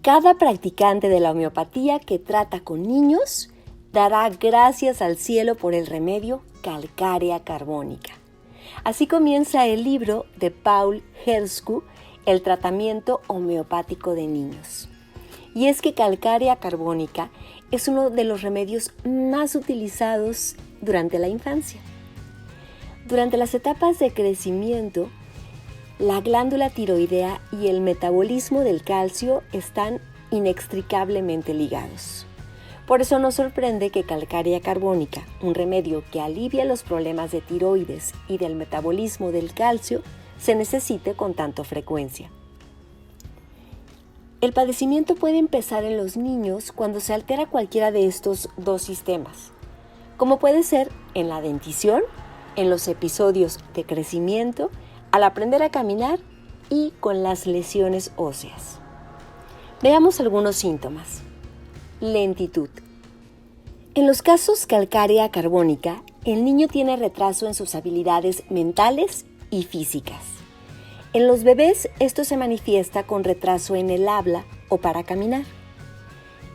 Cada practicante de la homeopatía que trata con niños dará gracias al cielo por el remedio calcárea carbónica. Así comienza el libro de Paul Herscu, El tratamiento homeopático de niños. Y es que calcárea carbónica es uno de los remedios más utilizados durante la infancia. Durante las etapas de crecimiento, la glándula tiroidea y el metabolismo del calcio están inextricablemente ligados. Por eso nos sorprende que calcárea carbónica, un remedio que alivia los problemas de tiroides y del metabolismo del calcio, se necesite con tanta frecuencia. El padecimiento puede empezar en los niños cuando se altera cualquiera de estos dos sistemas, como puede ser en la dentición, en los episodios de crecimiento, al aprender a caminar y con las lesiones óseas. Veamos algunos síntomas. Lentitud. En los casos calcárea carbónica, el niño tiene retraso en sus habilidades mentales y físicas. En los bebés esto se manifiesta con retraso en el habla o para caminar.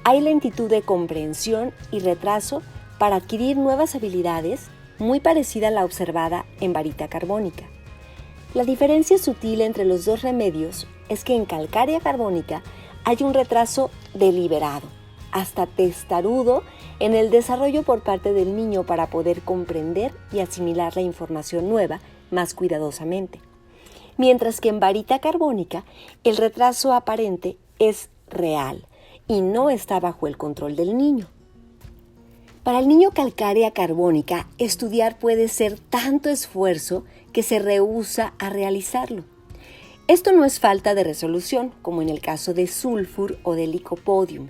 Hay lentitud de comprensión y retraso para adquirir nuevas habilidades, muy parecida a la observada en varita carbónica. La diferencia sutil entre los dos remedios es que en calcárea carbónica hay un retraso deliberado, hasta testarudo, en el desarrollo por parte del niño para poder comprender y asimilar la información nueva más cuidadosamente. Mientras que en varita carbónica el retraso aparente es real y no está bajo el control del niño. Para el niño calcárea carbónica, estudiar puede ser tanto esfuerzo que se rehúsa a realizarlo. Esto no es falta de resolución, como en el caso de Sulfur o de Lycopodium,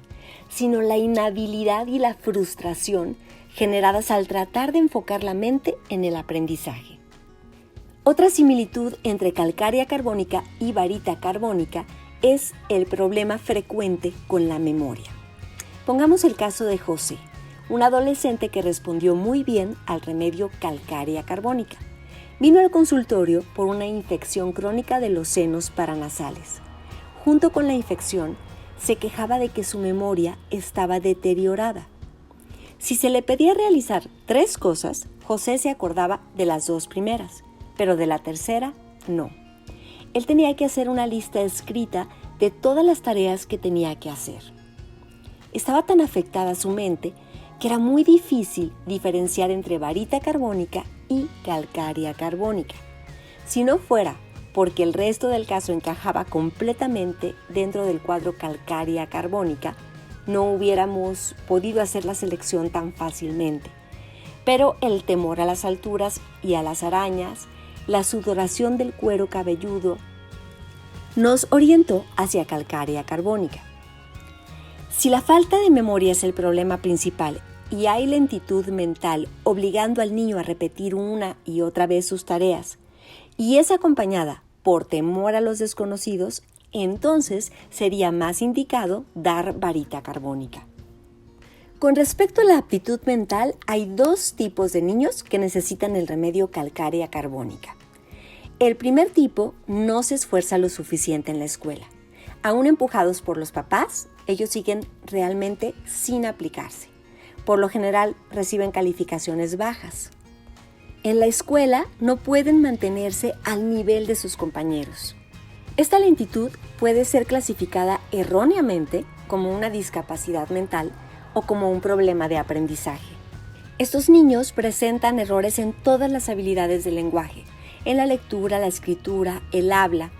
sino la inhabilidad y la frustración generadas al tratar de enfocar la mente en el aprendizaje. Otra similitud entre calcárea carbónica y varita carbónica es el problema frecuente con la memoria. Pongamos el caso de José, un adolescente que respondió muy bien al remedio calcárea carbónica. Vino al consultorio por una infección crónica de los senos paranasales. Junto con la infección, se quejaba de que su memoria estaba deteriorada. Si se le pedía realizar 3 cosas, José se acordaba de las 2 primeras, pero de la tercera, no. Él tenía que hacer una lista escrita de todas las tareas que tenía que hacer. Estaba tan afectada su mente que era muy difícil diferenciar entre varita carbónica y calcárea carbónica. Si no fuera porque el resto del caso encajaba completamente dentro del cuadro calcárea carbónica, no hubiéramos podido hacer la selección tan fácilmente. Pero el temor a las alturas y a las arañas, la sudoración del cuero cabelludo, nos orientó hacia calcárea carbónica. Si la falta de memoria es el problema principal y hay lentitud mental obligando al niño a repetir una y otra vez sus tareas, y es acompañada por temor a los desconocidos, entonces sería más indicado dar varita carbónica. Con respecto a la aptitud mental, hay 2 tipos de niños que necesitan el remedio calcárea carbónica. El primer tipo no se esfuerza lo suficiente en la escuela. Aún empujados por los papás, ellos siguen realmente sin aplicarse. Por lo general reciben calificaciones bajas. En la escuela no pueden mantenerse al nivel de sus compañeros. Esta lentitud puede ser clasificada erróneamente como una discapacidad mental o como un problema de aprendizaje. Estos niños presentan errores en todas las habilidades del lenguaje, en la lectura, la escritura, el habla,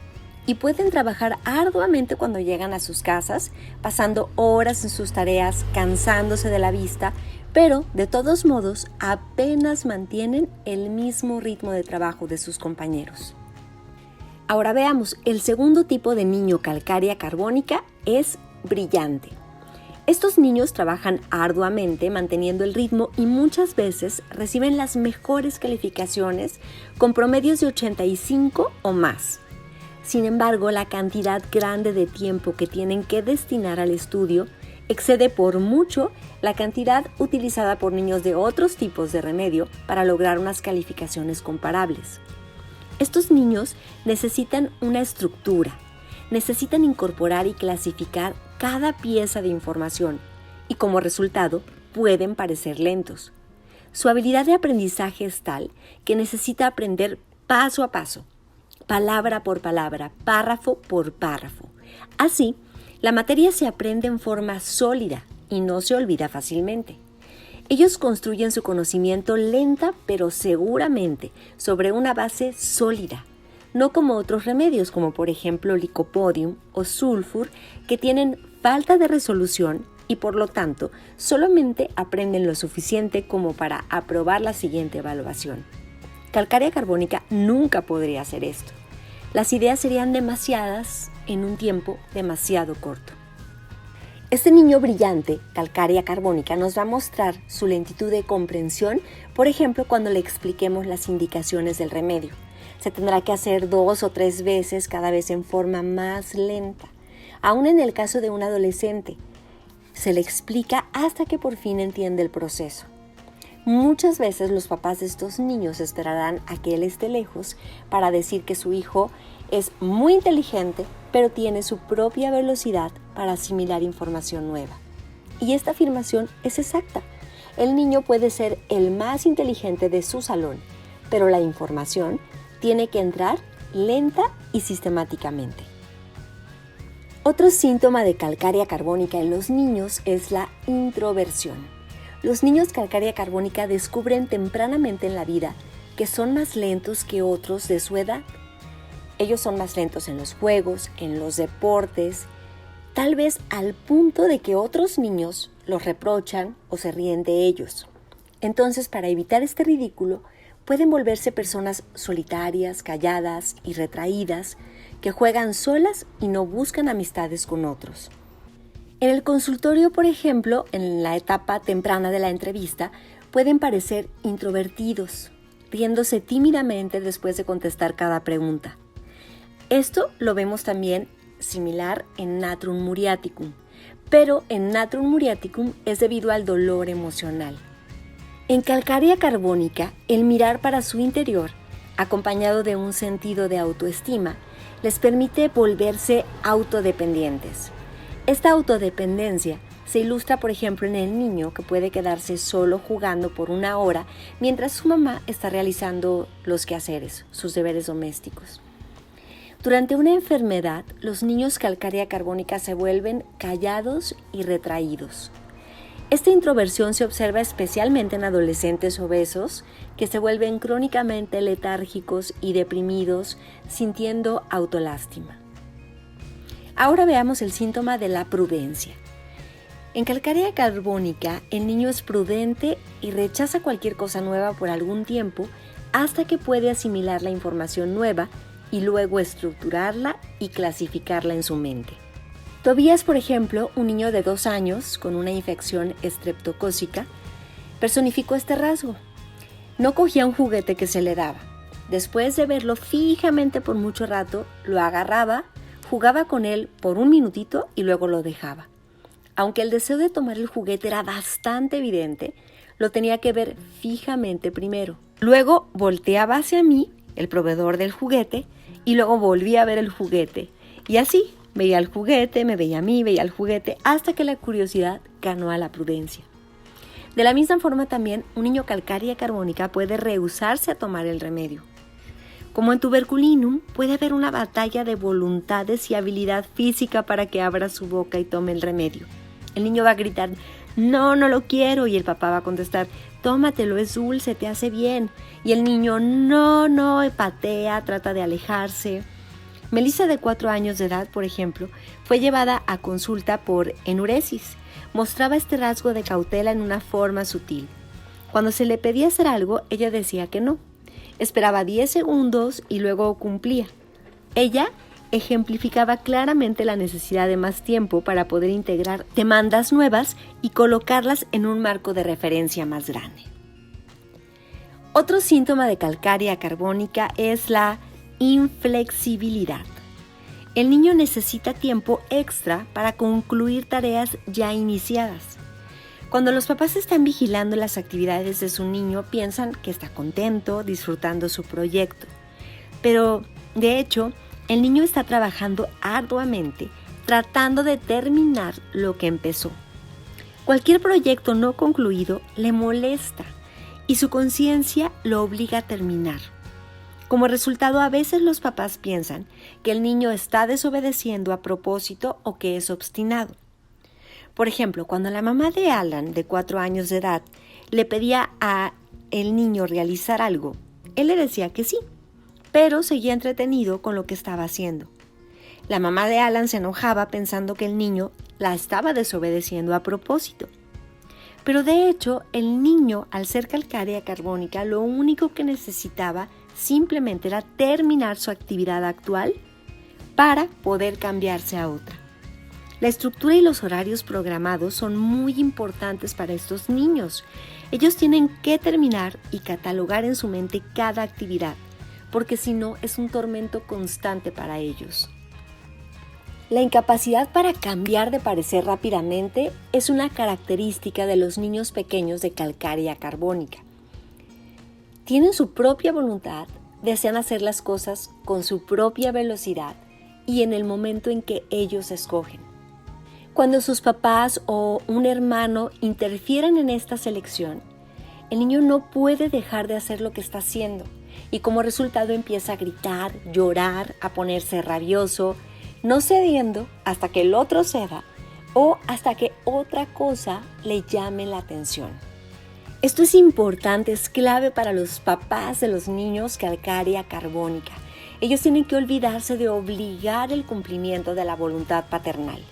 y pueden trabajar arduamente cuando llegan a sus casas, pasando horas en sus tareas, cansándose de la vista, pero de todos modos apenas mantienen el mismo ritmo de trabajo de sus compañeros. Ahora veamos, el segundo tipo de niño calcárea carbónica es brillante. Estos niños trabajan arduamente manteniendo el ritmo y muchas veces reciben las mejores calificaciones con promedios de 85 o más. Sin embargo, la cantidad grande de tiempo que tienen que destinar al estudio excede por mucho la cantidad utilizada por niños de otros tipos de remedio para lograr unas calificaciones comparables. Estos niños necesitan una estructura, necesitan incorporar y clasificar cada pieza de información y como resultado pueden parecer lentos. Su habilidad de aprendizaje es tal que necesita aprender paso a paso, palabra por palabra, párrafo por párrafo. Así, la materia se aprende en forma sólida y no se olvida fácilmente. Ellos construyen su conocimiento lenta pero seguramente sobre una base sólida, no como otros remedios como por ejemplo licopodium o sulfur que tienen falta de resolución y por lo tanto solamente aprenden lo suficiente como para aprobar la siguiente evaluación. Calcárea carbónica nunca podría hacer esto. Las ideas serían demasiadas en un tiempo demasiado corto. Este niño brillante, calcárea carbónica, nos va a mostrar su lentitud de comprensión, por ejemplo, cuando le expliquemos las indicaciones del remedio. Se tendrá que hacer 2 o 3 veces, cada vez en forma más lenta. Aún en el caso de un adolescente, se le explica hasta que por fin entiende el proceso. Muchas veces los papás de estos niños esperarán a que él esté lejos para decir que su hijo es muy inteligente, pero tiene su propia velocidad para asimilar información nueva. Y esta afirmación es exacta. El niño puede ser el más inteligente de su salón, pero la información tiene que entrar lenta y sistemáticamente. Otro síntoma de calcárea carbónica en los niños es la introversión. Los niños calcárea carbónica descubren tempranamente en la vida que son más lentos que otros de su edad. Ellos son más lentos en los juegos, en los deportes, tal vez al punto de que otros niños los reprochan o se ríen de ellos. Entonces, para evitar este ridículo, pueden volverse personas solitarias, calladas y retraídas, que juegan solas y no buscan amistades con otros. En el consultorio, por ejemplo, en la etapa temprana de la entrevista, pueden parecer introvertidos, riéndose tímidamente después de contestar cada pregunta. Esto lo vemos también similar en Natrum muriaticum, pero en Natrum muriaticum es debido al dolor emocional. En calcárea carbónica, el mirar para su interior, acompañado de un sentido de autoestima, les permite volverse autodependientes. Esta autodependencia se ilustra, por ejemplo, en el niño que puede quedarse solo jugando por 1 hora mientras su mamá está realizando los quehaceres, sus deberes domésticos. Durante una enfermedad, los niños calcárea carbónica se vuelven callados y retraídos. Esta introversión se observa especialmente en adolescentes obesos que se vuelven crónicamente letárgicos y deprimidos, sintiendo autolástima. Ahora veamos el síntoma de la prudencia. En calcárea carbónica, el niño es prudente y rechaza cualquier cosa nueva por algún tiempo hasta que puede asimilar la información nueva y luego estructurarla y clasificarla en su mente. Tobías, por ejemplo, un niño de 2 años con una infección estreptocócica, personificó este rasgo. No cogía un juguete que se le daba. Después de verlo fijamente por mucho rato, lo agarraba, jugaba con él por 1 minutito y luego lo dejaba. Aunque el deseo de tomar el juguete era bastante evidente, lo tenía que ver fijamente primero. Luego volteaba hacia mí, el proveedor del juguete, y luego volvía a ver el juguete. Y así, veía el juguete, me veía a mí, veía el juguete, hasta que la curiosidad ganó a la prudencia. De la misma forma también, un niño calcárea carbónica puede rehusarse a tomar el remedio. Como en tuberculinum, puede haber una batalla de voluntades y habilidad física para que abra su boca y tome el remedio. El niño va a gritar, no lo quiero, y el papá va a contestar, tómatelo, es dulce, te hace bien. Y el niño, no, patea, trata de alejarse. Melissa, de 4 años de edad, por ejemplo, fue llevada a consulta por enuresis. Mostraba este rasgo de cautela en una forma sutil. Cuando se le pedía hacer algo, ella decía que no. Esperaba 10 segundos y luego cumplía. Ella ejemplificaba claramente la necesidad de más tiempo para poder integrar demandas nuevas y colocarlas en un marco de referencia más grande. Otro síntoma de calcárea carbónica es la inflexibilidad. El niño necesita tiempo extra para concluir tareas ya iniciadas. Cuando los papás están vigilando las actividades de su niño, piensan que está contento, disfrutando su proyecto. Pero, de hecho, el niño está trabajando arduamente, tratando de terminar lo que empezó. Cualquier proyecto no concluido le molesta y su conciencia lo obliga a terminar. Como resultado, a veces los papás piensan que el niño está desobedeciendo a propósito o que es obstinado. Por ejemplo, cuando la mamá de Alan, de 4 años de edad, le pedía a el niño realizar algo, él le decía que sí, pero seguía entretenido con lo que estaba haciendo. La mamá de Alan se enojaba pensando que el niño la estaba desobedeciendo a propósito. Pero de hecho, el niño, al ser calcárea carbónica, lo único que necesitaba simplemente era terminar su actividad actual para poder cambiarse a otra. La estructura y los horarios programados son muy importantes para estos niños. Ellos tienen que terminar y catalogar en su mente cada actividad, porque si no es un tormento constante para ellos. La incapacidad para cambiar de parecer rápidamente es una característica de los niños pequeños de calcárea carbónica. Tienen su propia voluntad, desean hacer las cosas con su propia velocidad y en el momento en que ellos escogen. Cuando sus papás o un hermano interfieren en esta selección, el niño no puede dejar de hacer lo que está haciendo y como resultado empieza a gritar, llorar, a ponerse rabioso, no cediendo hasta que el otro ceda o hasta que otra cosa le llame la atención. Esto es importante, es clave para los papás de los niños calcárea carbónica. Ellos tienen que olvidarse de obligar el cumplimiento de la voluntad paternal.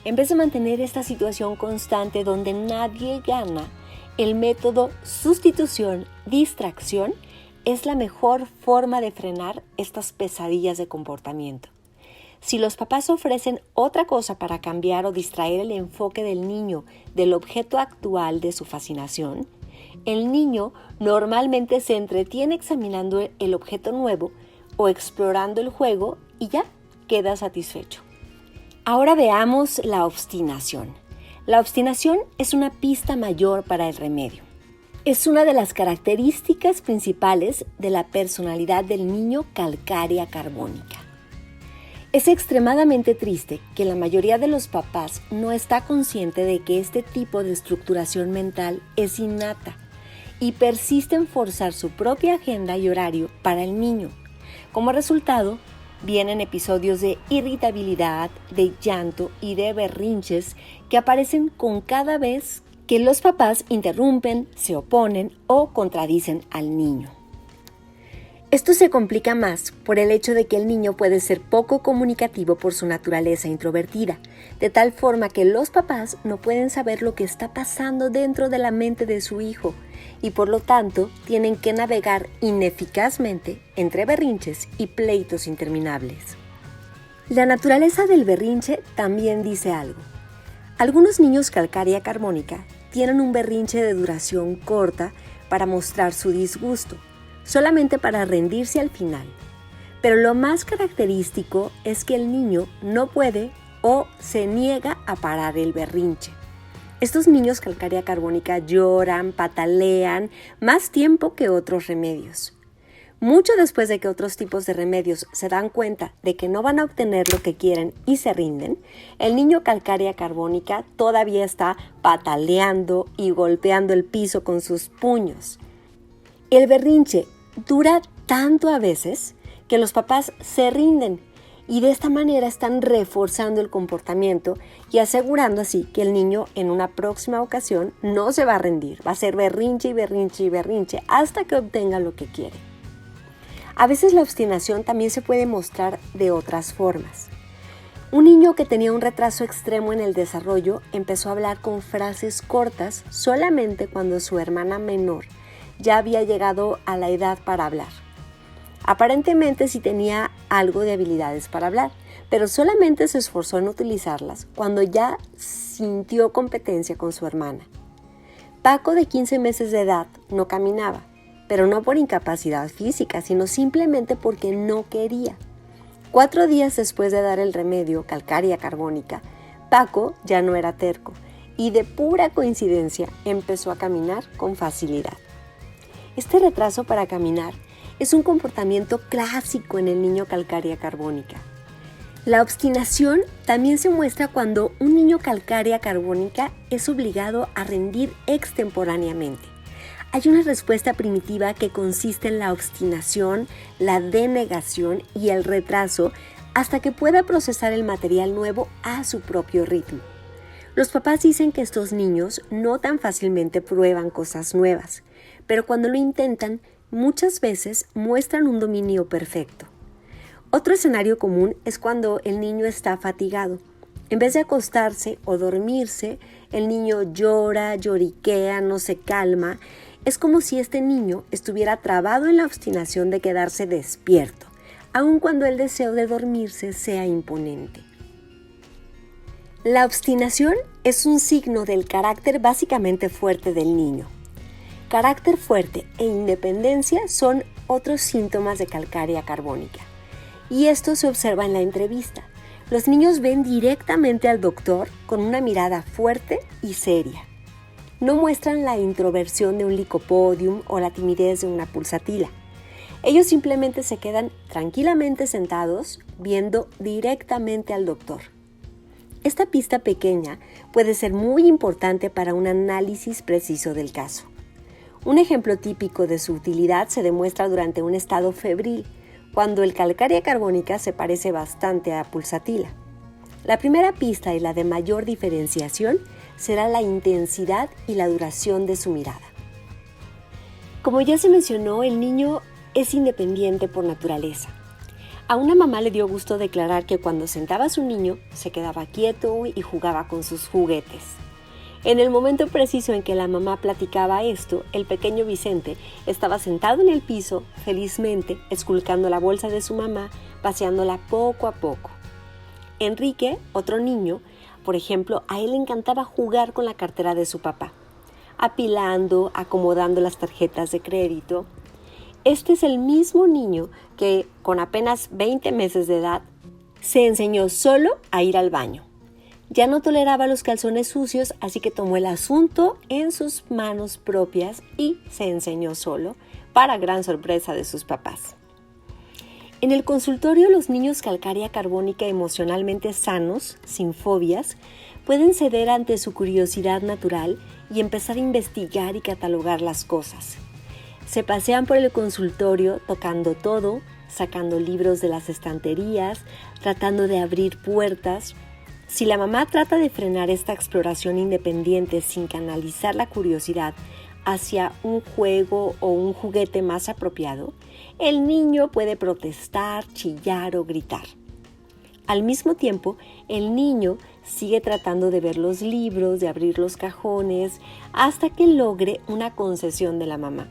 En vez de mantener esta situación constante donde nadie gana, el método sustitución-distracción es la mejor forma de frenar estas pesadillas de comportamiento. Si los papás ofrecen otra cosa para cambiar o distraer el enfoque del niño del objeto actual de su fascinación, el niño normalmente se entretiene examinando el objeto nuevo o explorando el juego y ya queda satisfecho. Ahora veamos la obstinación. La obstinación es una pista mayor para el remedio. Es una de las características principales de la personalidad del niño calcárea carbónica. Es extremadamente triste que la mayoría de los papás no está consciente de que este tipo de estructuración mental es innata y persiste en forzar su propia agenda y horario para el niño. Como resultado, vienen episodios de irritabilidad, de llanto y de berrinches que aparecen con cada vez que los papás interrumpen, se oponen o contradicen al niño. Esto se complica más por el hecho de que el niño puede ser poco comunicativo por su naturaleza introvertida, de tal forma que los papás no pueden saber lo que está pasando dentro de la mente de su hijo y por lo tanto tienen que navegar ineficazmente entre berrinches y pleitos interminables. La naturaleza del berrinche también dice algo. Algunos niños calcárea carbónica tienen un berrinche de duración corta para mostrar su disgusto, solamente para rendirse al final. Pero lo más característico es que el niño no puede o se niega a parar el berrinche. Estos niños calcárea carbónica lloran, patalean más tiempo que otros remedios. Mucho después de que otros tipos de remedios se dan cuenta de que no van a obtener lo que quieren y se rinden, el niño calcárea carbónica todavía está pataleando y golpeando el piso con sus puños. El berrinche dura tanto a veces que los papás se rinden y de esta manera están reforzando el comportamiento y asegurando así que el niño en una próxima ocasión no se va a rendir, va a ser berrinche y berrinche y berrinche hasta que obtenga lo que quiere. A veces la obstinación también se puede mostrar de otras formas. Un niño que tenía un retraso extremo en el desarrollo empezó a hablar con frases cortas solamente cuando su hermana menor ya había llegado a la edad para hablar. Aparentemente sí tenía algo de habilidades para hablar, pero solamente se esforzó en utilizarlas cuando ya sintió competencia con su hermana. Paco, de 15 meses de edad, no caminaba, pero no por incapacidad física, sino simplemente porque no quería. 4 días después de dar el remedio calcárea carbónica, Paco ya no era terco y de pura coincidencia empezó a caminar con facilidad. Este retraso para caminar es un comportamiento clásico en el niño calcárea carbónica. La obstinación también se muestra cuando un niño calcárea carbónica es obligado a rendir extemporáneamente. Hay una respuesta primitiva que consiste en la obstinación, la denegación y el retraso hasta que pueda procesar el material nuevo a su propio ritmo. Los papás dicen que estos niños no tan fácilmente prueban cosas nuevas, pero cuando lo intentan, muchas veces muestran un dominio perfecto. Otro escenario común es cuando el niño está fatigado. En vez de acostarse o dormirse, el niño llora, lloriquea, no se calma. Es como si este niño estuviera trabado en la obstinación de quedarse despierto, aun cuando el deseo de dormirse sea imponente. La obstinación es un signo del carácter básicamente fuerte del niño. Carácter fuerte e independencia son otros síntomas de calcárea carbónica. Y esto se observa en la entrevista. Los niños ven directamente al doctor con una mirada fuerte y seria. No muestran la introversión de un licopodium o la timidez de una pulsatila. Ellos simplemente se quedan tranquilamente sentados viendo directamente al doctor. Esta pista pequeña puede ser muy importante para un análisis preciso del caso. Un ejemplo típico de su utilidad se demuestra durante un estado febril, cuando el calcárea carbónica se parece bastante a pulsatila. La primera pista y la de mayor diferenciación será la intensidad y la duración de su mirada. Como ya se mencionó, el niño es independiente por naturaleza. A una mamá le dio gusto declarar que cuando sentaba a su niño se quedaba quieto y jugaba con sus juguetes. En el momento preciso en que la mamá platicaba esto, el pequeño Vicente estaba sentado en el piso, felizmente, esculcando la bolsa de su mamá, paseándola poco a poco. Enrique, otro niño, por ejemplo, a él le encantaba jugar con la cartera de su papá, apilando, acomodando las tarjetas de crédito. Este es el mismo niño que, con apenas 20 meses de edad, se enseñó solo a ir al baño. Ya no toleraba los calzones sucios, así que tomó el asunto en sus manos propias y se enseñó solo, para gran sorpresa de sus papás. En el consultorio, los niños calcárea carbónica emocionalmente sanos, sin fobias, pueden ceder ante su curiosidad natural y empezar a investigar y catalogar las cosas. Se pasean por el consultorio tocando todo, sacando libros de las estanterías, tratando de abrir puertas. Si la mamá trata de frenar esta exploración independiente sin canalizar la curiosidad hacia un juego o un juguete más apropiado, el niño puede protestar, chillar o gritar. Al mismo tiempo, el niño sigue tratando de ver los libros, de abrir los cajones, hasta que logre una concesión de la mamá.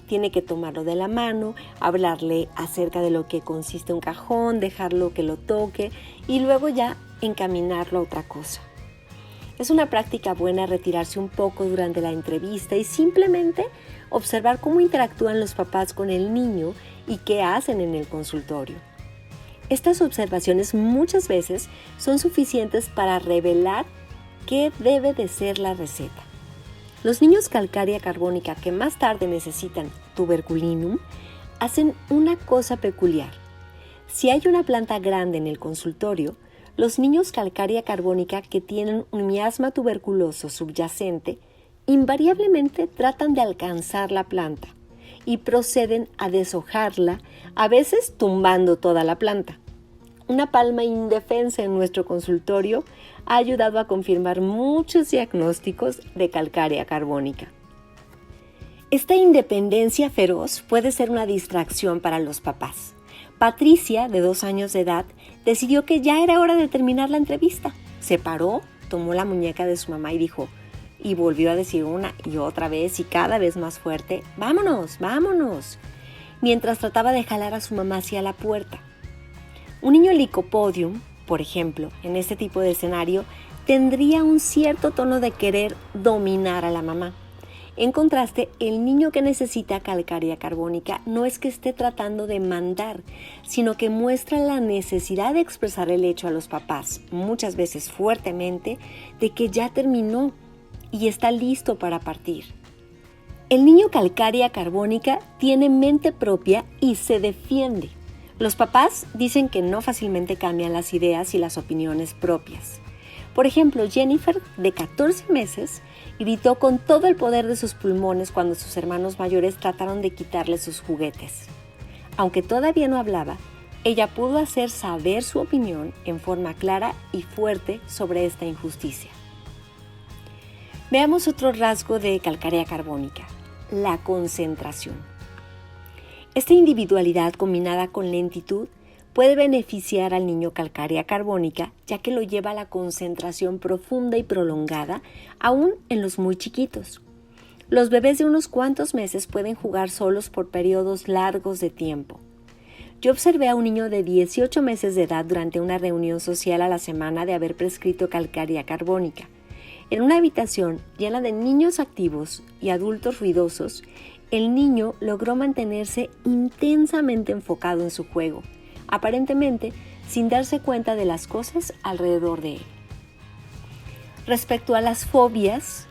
Tiene que tomarlo de la mano, hablarle acerca de lo que consiste un cajón, dejarlo que lo toque y luego ya encaminarlo a otra cosa. Es una práctica buena retirarse un poco durante la entrevista y simplemente observar cómo interactúan los papás con el niño y qué hacen en el consultorio. Estas observaciones muchas veces son suficientes para revelar qué debe de ser la receta. Los niños calcárea carbónica que más tarde necesitan tuberculinum hacen una cosa peculiar. Si hay una planta grande en el consultorio, los niños calcárea carbónica que tienen un miasma tuberculoso subyacente invariablemente tratan de alcanzar la planta y proceden a deshojarla, a veces tumbando toda la planta. Una palma indefensa en nuestro consultorio ha ayudado a confirmar muchos diagnósticos de calcárea carbónica. Esta independencia feroz puede ser una distracción para los papás. Patricia, de 2 años de edad, decidió que ya era hora de terminar la entrevista. Se paró, tomó la muñeca de su mamá y dijo, y volvió a decir una y otra vez y cada vez más fuerte, ¡vámonos, vámonos!, mientras trataba de jalar a su mamá hacia la puerta. Un niño licopodium, por ejemplo, en este tipo de escenario, tendría un cierto tono de querer dominar a la mamá. En contraste, el niño que necesita calcárea carbónica no es que esté tratando de mandar, sino que muestra la necesidad de expresar el hecho a los papás, muchas veces fuertemente, de que ya terminó y está listo para partir. El niño calcárea carbónica tiene mente propia y se defiende. Los papás dicen que no fácilmente cambian las ideas y las opiniones propias. Por ejemplo, Jennifer, de 14 meses, gritó con todo el poder de sus pulmones cuando sus hermanos mayores trataron de quitarle sus juguetes. Aunque todavía no hablaba, ella pudo hacer saber su opinión en forma clara y fuerte sobre esta injusticia. Veamos otro rasgo de calcárea carbónica, la concentración. Esta individualidad combinada con lentitud puede beneficiar al niño calcárea carbónica, ya que lo lleva a la concentración profunda y prolongada, aún en los muy chiquitos. Los bebés de unos cuantos meses pueden jugar solos por periodos largos de tiempo. Yo observé a un niño de 18 meses de edad durante una reunión social a la semana de haber prescrito calcárea carbónica. En una habitación llena de niños activos y adultos ruidosos, el niño logró mantenerse intensamente enfocado en su juego, aparentemente sin darse cuenta de las cosas alrededor de él. Respecto a las fobias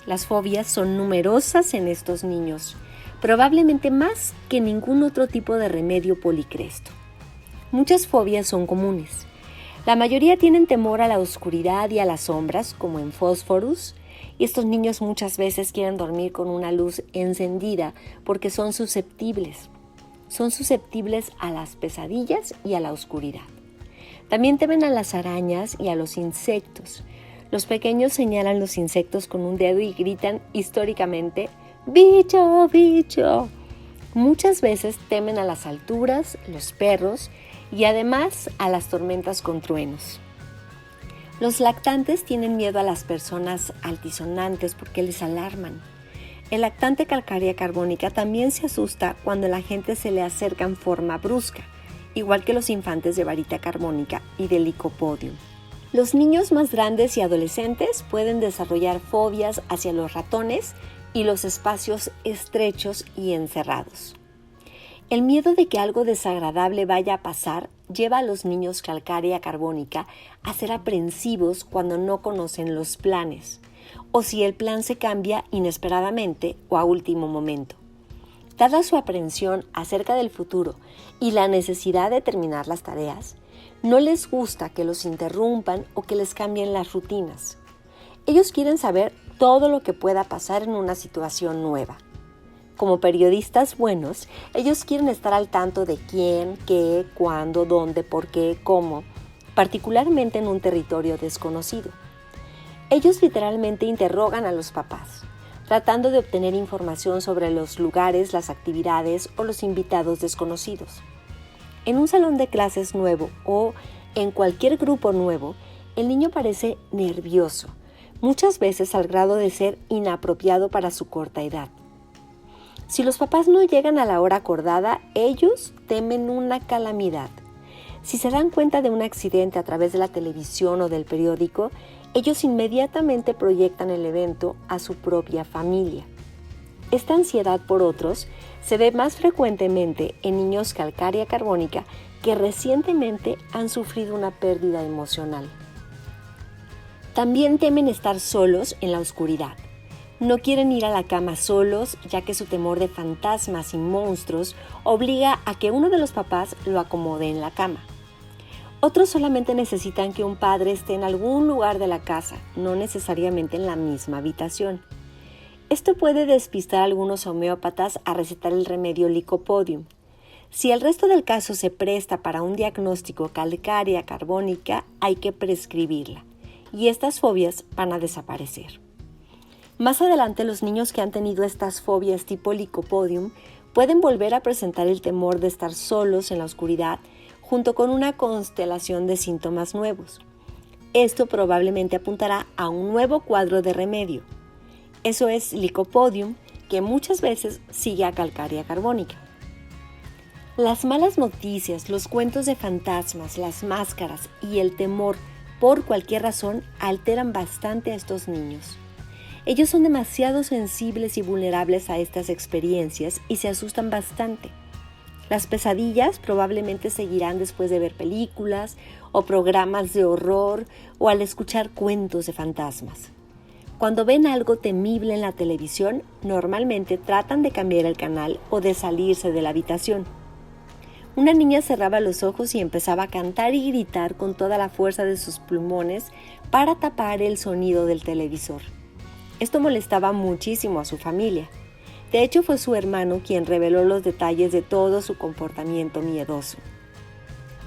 son numerosas en estos niños, probablemente más que ningún otro tipo de remedio policresto. Muchas fobias son comunes. La mayoría tienen temor a la oscuridad y a las sombras, como en Phosphorus, y estos niños muchas veces quieren dormir con una luz encendida porque son susceptibles. Son susceptibles a las pesadillas y a la oscuridad. También temen a las arañas y a los insectos. Los pequeños señalan los insectos con un dedo y gritan históricamente, ¡bicho, bicho! Muchas veces temen a las alturas, los perros y además a las tormentas con truenos. Los lactantes tienen miedo a las personas altisonantes porque les alarman. El lactante calcárea carbónica también se asusta cuando la gente se le acerca en forma brusca, igual que los infantes de varita carbónica y de licopodium. Los niños más grandes y adolescentes pueden desarrollar fobias hacia los ratones y los espacios estrechos y encerrados. El miedo de que algo desagradable vaya a pasar lleva a los niños calcárea carbónica a ser aprensivos cuando no conocen los planes, o si el plan se cambia inesperadamente o a último momento. Dada su aprensión acerca del futuro y la necesidad de terminar las tareas, no les gusta que los interrumpan o que les cambien las rutinas. Ellos quieren saber todo lo que pueda pasar en una situación nueva. Como periodistas buenos, ellos quieren estar al tanto de quién, qué, cuándo, dónde, por qué, cómo, particularmente en un territorio desconocido. Ellos literalmente interrogan a los papás, tratando de obtener información sobre los lugares, las actividades o los invitados desconocidos. En un salón de clases nuevo o en cualquier grupo nuevo, el niño parece nervioso, muchas veces al grado de ser inapropiado para su corta edad. Si los papás no llegan a la hora acordada, ellos temen una calamidad. Si se dan cuenta de un accidente a través de la televisión o del periódico, ellos inmediatamente proyectan el evento a su propia familia. Esta ansiedad por otros se ve más frecuentemente en niños calcárea carbónica que recientemente han sufrido una pérdida emocional. También temen estar solos en la oscuridad. No quieren ir a la cama solos, ya que su temor de fantasmas y monstruos obliga a que uno de los papás lo acomode en la cama. Otros solamente necesitan que un padre esté en algún lugar de la casa, no necesariamente en la misma habitación. Esto puede despistar a algunos homeópatas a recetar el remedio licopodium. Si el resto del caso se presta para un diagnóstico calcárea carbónica, hay que prescribirla, y estas fobias van a desaparecer. Más adelante, los niños que han tenido estas fobias tipo licopodium pueden volver a presentar el temor de estar solos en la oscuridad junto con una constelación de síntomas nuevos. Esto probablemente apuntará a un nuevo cuadro de remedio. Eso es licopodium, que muchas veces sigue a calcárea carbónica. Las malas noticias, los cuentos de fantasmas, las máscaras y el temor por cualquier razón alteran bastante a estos niños. Ellos son demasiado sensibles y vulnerables a estas experiencias y se asustan bastante. Las pesadillas probablemente seguirán después de ver películas o programas de horror o al escuchar cuentos de fantasmas. Cuando ven algo temible en la televisión, normalmente tratan de cambiar el canal o de salirse de la habitación. Una niña cerraba los ojos y empezaba a cantar y gritar con toda la fuerza de sus pulmones para tapar el sonido del televisor. Esto molestaba muchísimo a su familia. De hecho, fue su hermano quien reveló los detalles de todo su comportamiento miedoso.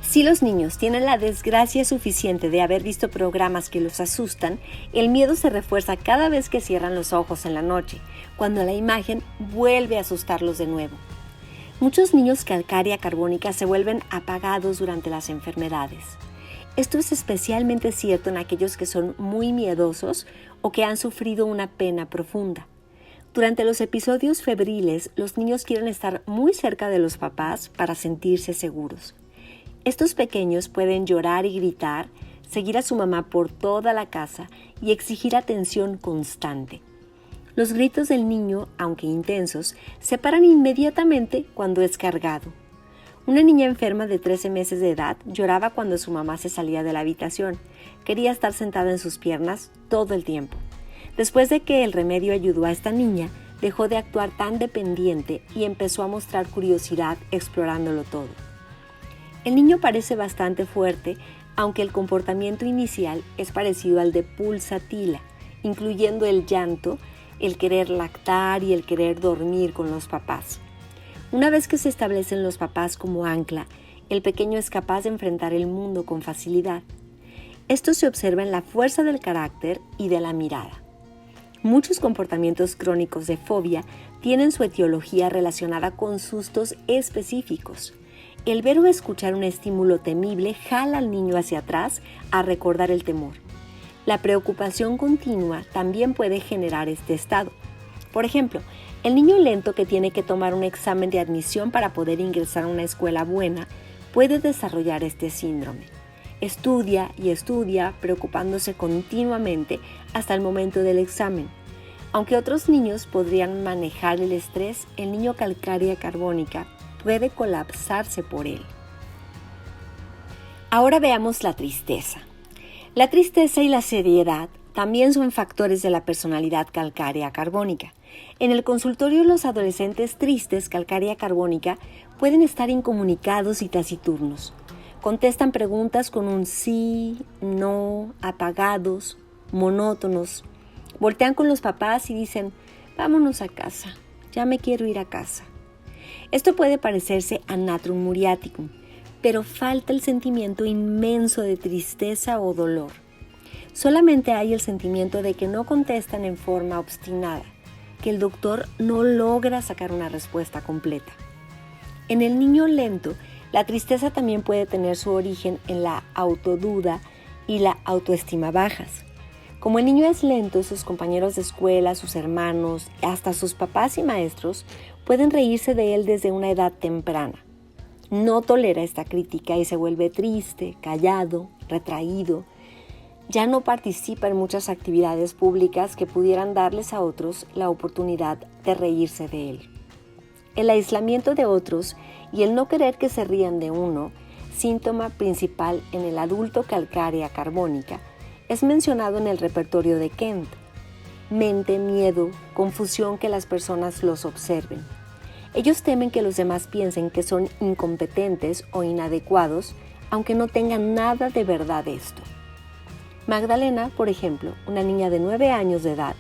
Si los niños tienen la desgracia suficiente de haber visto programas que los asustan, el miedo se refuerza cada vez que cierran los ojos en la noche, cuando la imagen vuelve a asustarlos de nuevo. Muchos niños calcárea carbónica se vuelven apagados durante las enfermedades. Esto es especialmente cierto en aquellos que son muy miedosos o que han sufrido una pena profunda. Durante los episodios febriles, los niños quieren estar muy cerca de los papás para sentirse seguros. Estos pequeños pueden llorar y gritar, seguir a su mamá por toda la casa y exigir atención constante. Los gritos del niño, aunque intensos, se paran inmediatamente cuando es cargado. Una niña enferma de 13 meses de edad lloraba cuando su mamá se salía de la habitación. Quería estar sentada en sus piernas todo el tiempo. Después de que el remedio ayudó a esta niña, dejó de actuar tan dependiente y empezó a mostrar curiosidad explorándolo todo. El niño parece bastante fuerte, aunque el comportamiento inicial es parecido al de pulsatila, incluyendo el llanto, el querer lactar y el querer dormir con los papás. Una vez que se establecen los papás como ancla, el pequeño es capaz de enfrentar el mundo con facilidad. Esto se observa en la fuerza del carácter y de la mirada. Muchos comportamientos crónicos de fobia tienen su etiología relacionada con sustos específicos. El ver o escuchar un estímulo temible jala al niño hacia atrás a recordar el temor. La preocupación continua también puede generar este estado. Por ejemplo, el niño lento que tiene que tomar un examen de admisión para poder ingresar a una escuela buena puede desarrollar este síndrome. Estudia y estudia, preocupándose continuamente hasta el momento del examen. Aunque otros niños podrían manejar el estrés, el niño calcárea carbónica puede colapsarse por él. Ahora veamos la tristeza. La tristeza y la seriedad también son factores de la personalidad calcárea carbónica. En el consultorio, los adolescentes tristes calcárea carbónica pueden estar incomunicados y taciturnos. Contestan preguntas con un sí, no, apagados, monótonos. Voltean con los papás y dicen, vámonos a casa, ya me quiero ir a casa. Esto puede parecerse a Natrum muriaticum, pero falta el sentimiento inmenso de tristeza o dolor. Solamente hay el sentimiento de que no contestan en forma obstinada, que el doctor no logra sacar una respuesta completa. En el niño lento, la tristeza también puede tener su origen en la autoduda y la autoestima bajas. Como el niño es lento, sus compañeros de escuela, sus hermanos, hasta sus papás y maestros pueden reírse de él desde una edad temprana. No tolera esta crítica y se vuelve triste, callado, retraído. Ya no participa en muchas actividades públicas que pudieran darles a otros la oportunidad de reírse de él. El aislamiento de otros y el no querer que se rían de uno, síntoma principal en el adulto calcárea carbónica, es mencionado en el repertorio de Kent. Mente, miedo, confusión que las personas los observen. Ellos temen que los demás piensen que son incompetentes o inadecuados, aunque no tengan nada de verdad esto. Magdalena, por ejemplo, una niña de 9 años de edad,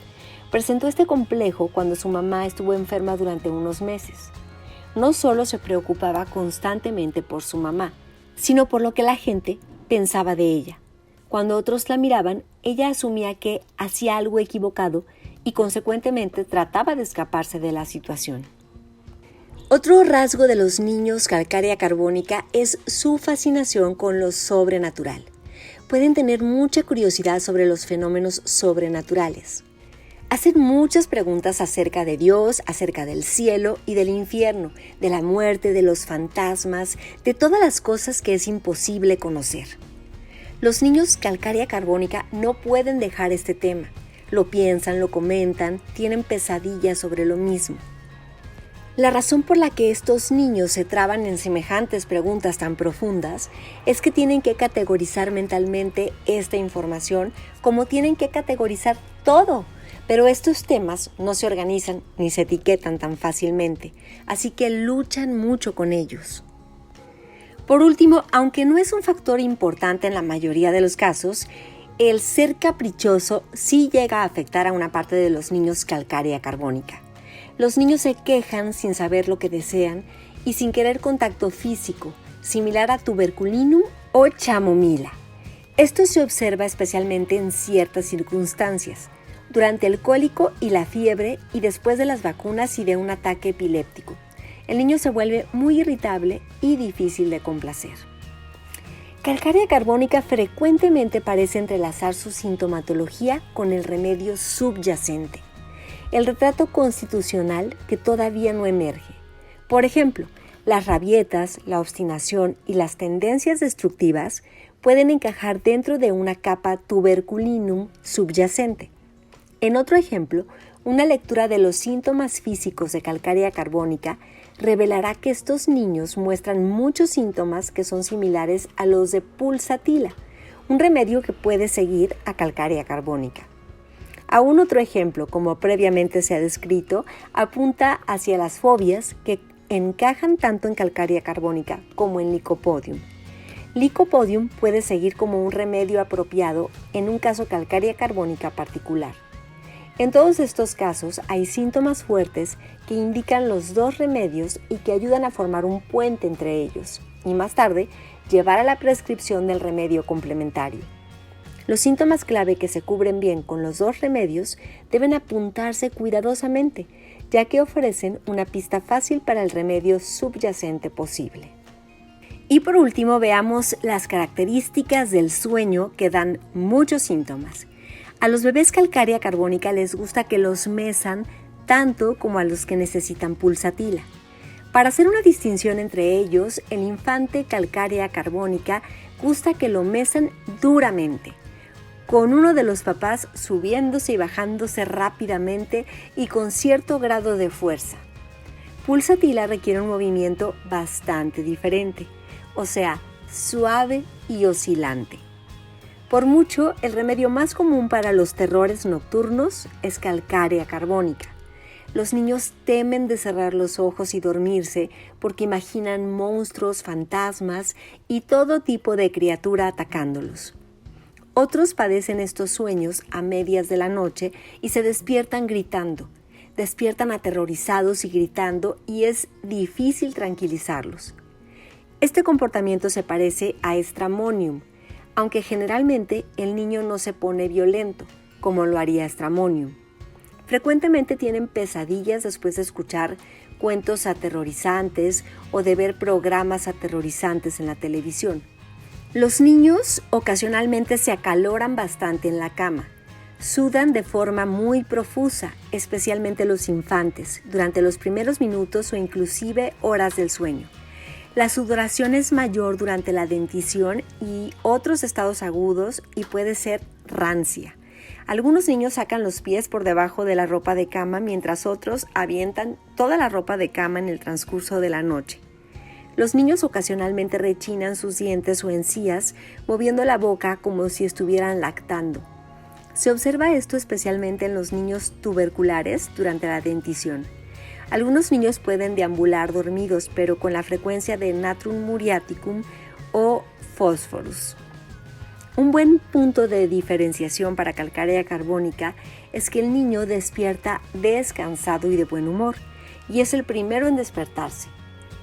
presentó este complejo cuando su mamá estuvo enferma durante unos meses. No solo se preocupaba constantemente por su mamá, sino por lo que la gente pensaba de ella. Cuando otros la miraban, ella asumía que hacía algo equivocado y consecuentemente trataba de escaparse de la situación. Otro rasgo de los niños calcárea carbónica es su fascinación con lo sobrenatural. Pueden tener mucha curiosidad sobre los fenómenos sobrenaturales. Hacen muchas preguntas acerca de Dios, acerca del cielo y del infierno, de la muerte, de los fantasmas, de todas las cosas que es imposible conocer. Los niños calcárea carbónica no pueden dejar este tema. Lo piensan, lo comentan, tienen pesadillas sobre lo mismo. La razón por la que estos niños se traban en semejantes preguntas tan profundas es que tienen que categorizar mentalmente esta información como tienen que categorizar todo. Pero estos temas no se organizan ni se etiquetan tan fácilmente, así que luchan mucho con ellos. Por último, aunque no es un factor importante en la mayoría de los casos, el ser caprichoso sí llega a afectar a una parte de los niños calcárea carbónica. Los niños se quejan sin saber lo que desean y sin querer contacto físico, similar a tuberculinum o chamomila. Esto se observa especialmente en ciertas circunstancias, durante el cólico y la fiebre y después de las vacunas y de un ataque epiléptico. El niño se vuelve muy irritable y difícil de complacer. Calcárea carbónica frecuentemente parece entrelazar su sintomatología con el remedio subyacente, el retrato constitucional que todavía no emerge. Por ejemplo, las rabietas, la obstinación y las tendencias destructivas pueden encajar dentro de una capa tuberculinum subyacente. En otro ejemplo, una lectura de los síntomas físicos de calcárea carbónica revelará que estos niños muestran muchos síntomas que son similares a los de pulsatila, un remedio que puede seguir a calcárea carbónica. Aún otro ejemplo, como previamente se ha descrito, apunta hacia las fobias que encajan tanto en calcárea carbónica como en Lycopodium. Lycopodium puede seguir como un remedio apropiado en un caso calcárea carbónica particular. En todos estos casos hay síntomas fuertes que indican los dos remedios y que ayudan a formar un puente entre ellos, y más tarde llevar a la prescripción del remedio complementario. Los síntomas clave que se cubren bien con los dos remedios deben apuntarse cuidadosamente, ya que ofrecen una pista fácil para el remedio subyacente posible. Y por último, veamos las características del sueño que dan muchos síntomas. A los bebés calcárea carbónica les gusta que los mesan tanto como a los que necesitan pulsatila. Para hacer una distinción entre ellos, el infante calcárea carbónica gusta que lo mesan duramente, con uno de los papás subiéndose y bajándose rápidamente y con cierto grado de fuerza. Pulsatila requiere un movimiento bastante diferente, o sea, suave y oscilante. Por mucho, el remedio más común para los terrores nocturnos es calcárea carbónica. Los niños temen de cerrar los ojos y dormirse porque imaginan monstruos, fantasmas y todo tipo de criatura atacándolos. Otros padecen estos sueños a medias de la noche y se despiertan gritando. Despiertan aterrorizados y gritando y es difícil tranquilizarlos. Este comportamiento se parece a Stramonium, aunque generalmente el niño no se pone violento, como lo haría Stramonium. Frecuentemente tienen pesadillas después de escuchar cuentos aterrorizantes o de ver programas aterrorizantes en la televisión. Los niños ocasionalmente se acaloran bastante en la cama. Sudan de forma muy profusa, especialmente los infantes, durante los primeros minutos o inclusive horas del sueño. La sudoración es mayor durante la dentición y otros estados agudos y puede ser rancia. Algunos niños sacan los pies por debajo de la ropa de cama mientras otros avientan toda la ropa de cama en el transcurso de la noche. Los niños ocasionalmente rechinan sus dientes o encías, moviendo la boca como si estuvieran lactando. Se observa esto especialmente en los niños tuberculares durante la dentición. Algunos niños pueden deambular dormidos, pero con la frecuencia de Natrum muriaticum o Phosphorus. Un buen punto de diferenciación para calcárea carbónica es que el niño despierta descansado y de buen humor, y es el primero en despertarse,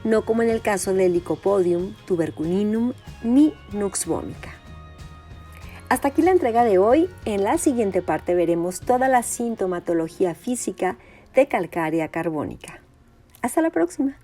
no como en el caso del Lycopodium, tuberculinum ni Nux vomica. Hasta aquí la entrega de hoy. En la siguiente parte veremos toda la sintomatología física de calcárea carbónica. Hasta la próxima.